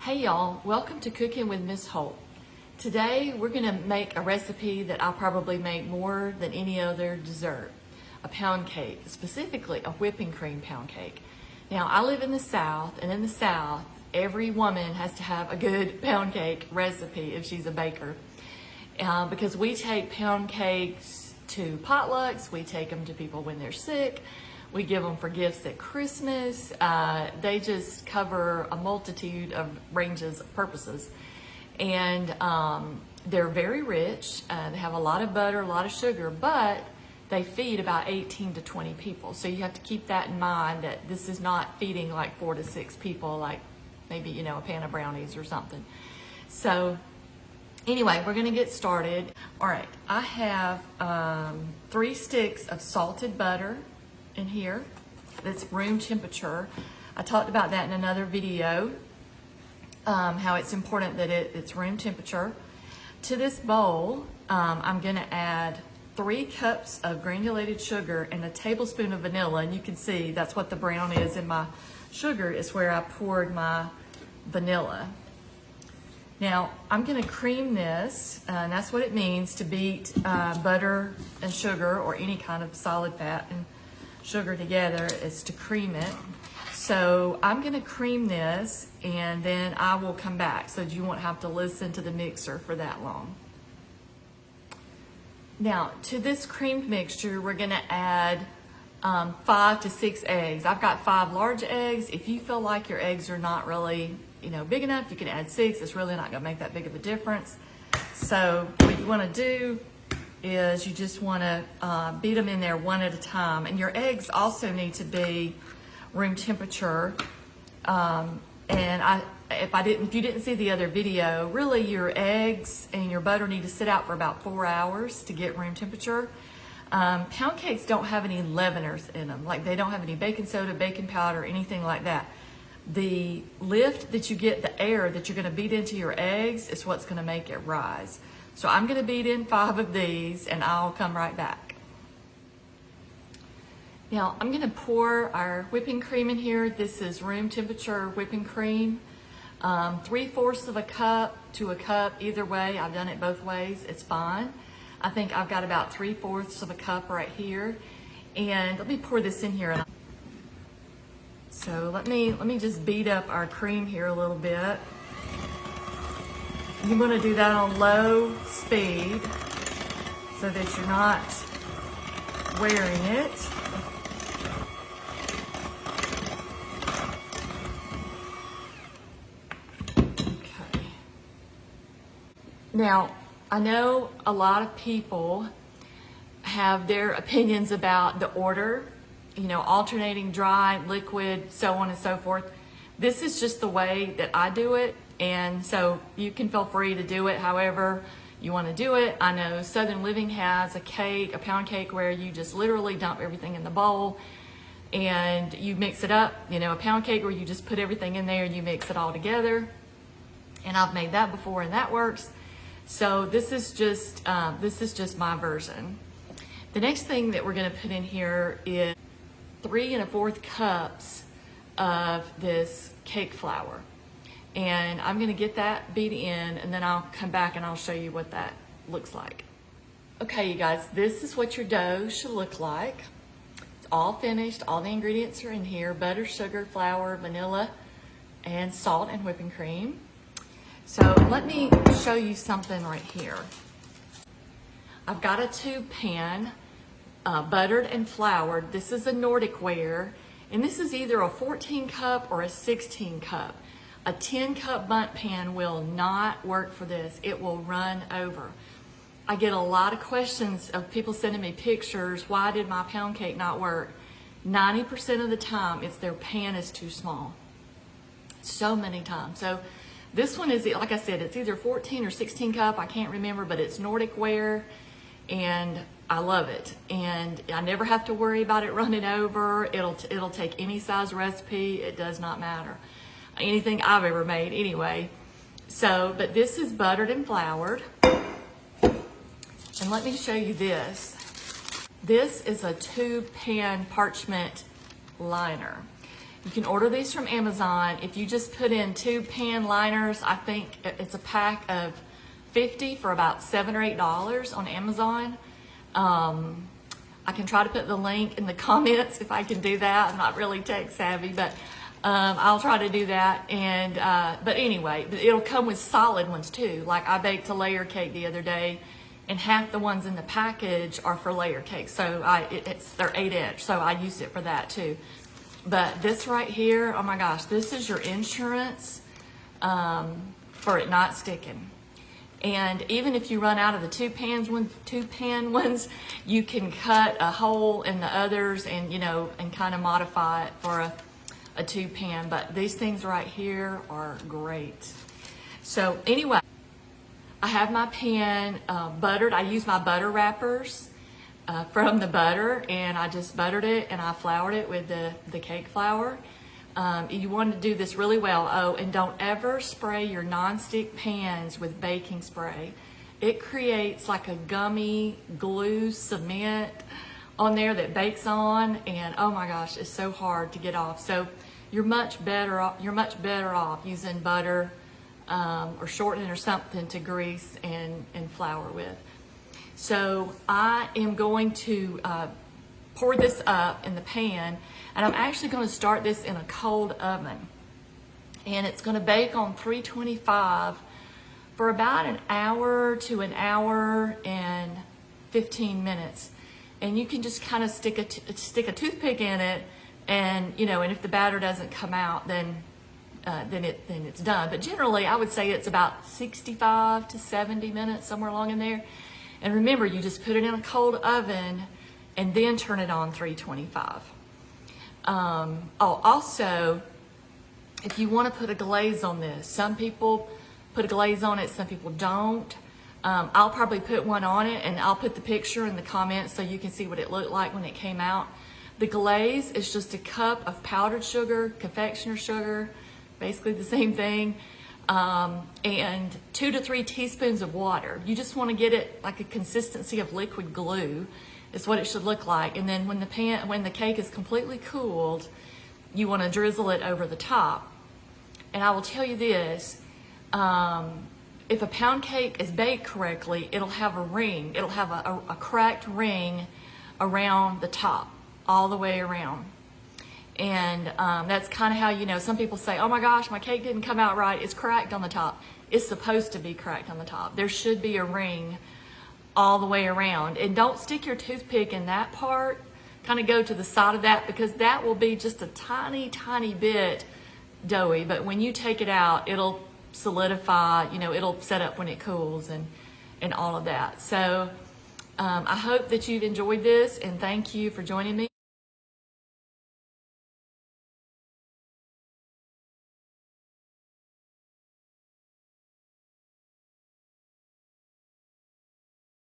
Hey y'all, welcome to Cooking with Miss Holt. Today we're gonna make a recipe that I'll probably make more than any other dessert, a pound cake, specifically a whipping cream pound cake. Now I live in the South, and in the South, every woman has to have a good pound cake recipe if she's a baker. Because we take pound cakes to potlucks, we take them to people when they're sick, we give them for gifts at Christmas. They just cover a multitude of ranges of purposes. And they're very rich. They have a lot of butter, a lot of sugar, but they feed about 18 to 20 people. So you have to keep that in mind, that this is not feeding like 4 to 6 people, like maybe, a pan of brownies or something. So anyway, we're gonna get started. All right, I have 3 sticks of salted butter in here that's room temperature. I talked about that in another video, how it's important that it's room temperature. To this bowl, I'm gonna add 3 cups of granulated sugar and a tablespoon of vanilla, and you can see that's what the brown is in my sugar, is where I poured my vanilla. Now, I'm gonna cream this, and that's what it means to beat butter and sugar, or any kind of solid fat and sugar together, is to cream it. So I'm gonna cream this, and then I will come back so that you won't have to listen to the mixer for that long. Now, to this creamed mixture, we're gonna add 5 to 6 eggs. I've got 5 large eggs. If you feel like your eggs are not really, big enough, you can add 6. It's really not gonna make that big of a difference. So what you wanna do is you just wanna beat them in there one at a time. And your eggs also need to be room temperature. If you didn't see the other video, really your eggs and your butter need to sit out for about 4 hours to get room temperature. Pound cakes don't have any leaveners in them. Like, they don't have any baking soda, baking powder, anything like that. The lift that you get, the air that you're gonna beat into your eggs, is what's gonna make it rise. So I'm gonna beat in 5 of these, and I'll come right back. Now I'm gonna pour our whipping cream in here. This is room temperature whipping cream. 3/4 of a cup to a cup, either way. I've done it both ways, it's fine. I think I've got about 3/4 of a cup right here. And let me pour this in here. So let me just beat up our cream here a little bit. You want to do that on low speed so that you're not wearing it. Okay. Now, I know a lot of people have their opinions about the order, alternating dry, liquid, so on and so forth. This is just the way that I do it. And so you can feel free to do it however you want to do it. I know Southern Living has a pound cake, where you just literally dump everything in the bowl and you mix it up. A pound cake where you just put everything in there and you mix it all together. And I've made that before, and that works. So this is just my version. The next thing that we're going to put in here is 3 1/4 cups of this cake flour. And I'm gonna get that beat in, and then I'll come back and I'll show you what that looks like. Okay, you guys, this is what your dough should look like. It's all finished, all the ingredients are in here: butter, sugar, flour, vanilla, and salt and whipping cream. So let me show you something right here. I've got a tube pan, buttered and floured. This is a Nordic Ware, and this is either a 14 cup or a 16 cup. A 10 cup bundt pan will not work for this. It will run over. I get a lot of questions of people sending me pictures. Why did my pound cake not work? 90% of the time, it's their pan is too small. So many times. So this one is, like I said, it's either 14 or 16 cup. I can't remember, but it's Nordic Ware, and I love it. And I never have to worry about it running over. It'll take any size recipe. It does not matter. Anything I've ever made anyway. So, but this is buttered and floured. And let me show you this. This is a tube pan parchment liner. You can order these from Amazon. If you just put in 2 pan liners, I think it's a pack of 50 for about $7 or $8 on Amazon. I can try to put the link in the comments if I can do that. I'm not really tech savvy, but I'll try to do that. And but anyway, it'll come with solid ones too. Like I baked a layer cake the other day, and half the ones in the package are for layer cakes. So they're 8-inch, so I use it for that too. But this right here, oh my gosh, this is your insurance for it not sticking. And even if you run out of the 2 pan ones, you can cut a hole in the others and, and kind of modify it for a 2 pan. But these things right here are great. So anyway, I have my pan buttered. I use my butter wrappers from the butter, and I just buttered it and I floured it with the cake flour. You want to do this really well. Oh, and don't ever spray your nonstick pans with baking spray. It creates like a gummy glue cement on there that bakes on, and oh my gosh, it's so hard to get off. So you're much better off using butter or shortening or something to grease and flour with. So I am going to pour this up in the pan, and I'm actually going to start this in a cold oven, and it's going to bake on 325 for about an hour to an hour and 15 minutes. And you can just kind of stick a toothpick in it, and and if the batter doesn't come out, then it's done. But generally, I would say it's about 65 to 70 minutes, somewhere along in there. And remember, you just put it in a cold oven and then turn it on 325. Also, if you want to put a glaze on this, some people put a glaze on it, some people don't. I'll probably put one on it, and I'll put the picture in the comments so you can see what it looked like when it came out. The glaze is just a cup of powdered sugar, confectioner sugar, basically the same thing, and 2 to 3 teaspoons of water. You just want to get it like a consistency of liquid glue. Is what it should look like. And then when the cake is completely cooled, you want to drizzle it over the top. And I will tell you this, if a pound cake is baked correctly, it'll have a ring. It'll have a cracked ring around the top, all the way around. And that's kind of how, some people say, oh my gosh, my cake didn't come out right, it's cracked on the top. It's supposed to be cracked on the top. There should be a ring all the way around. And don't stick your toothpick in that part. Kind of go to the side of that, because that will be just a tiny, tiny bit doughy. But when you take it out, it'll solidify, it'll set up when it cools and all of that. So I hope that you've enjoyed this, and thank you for joining me.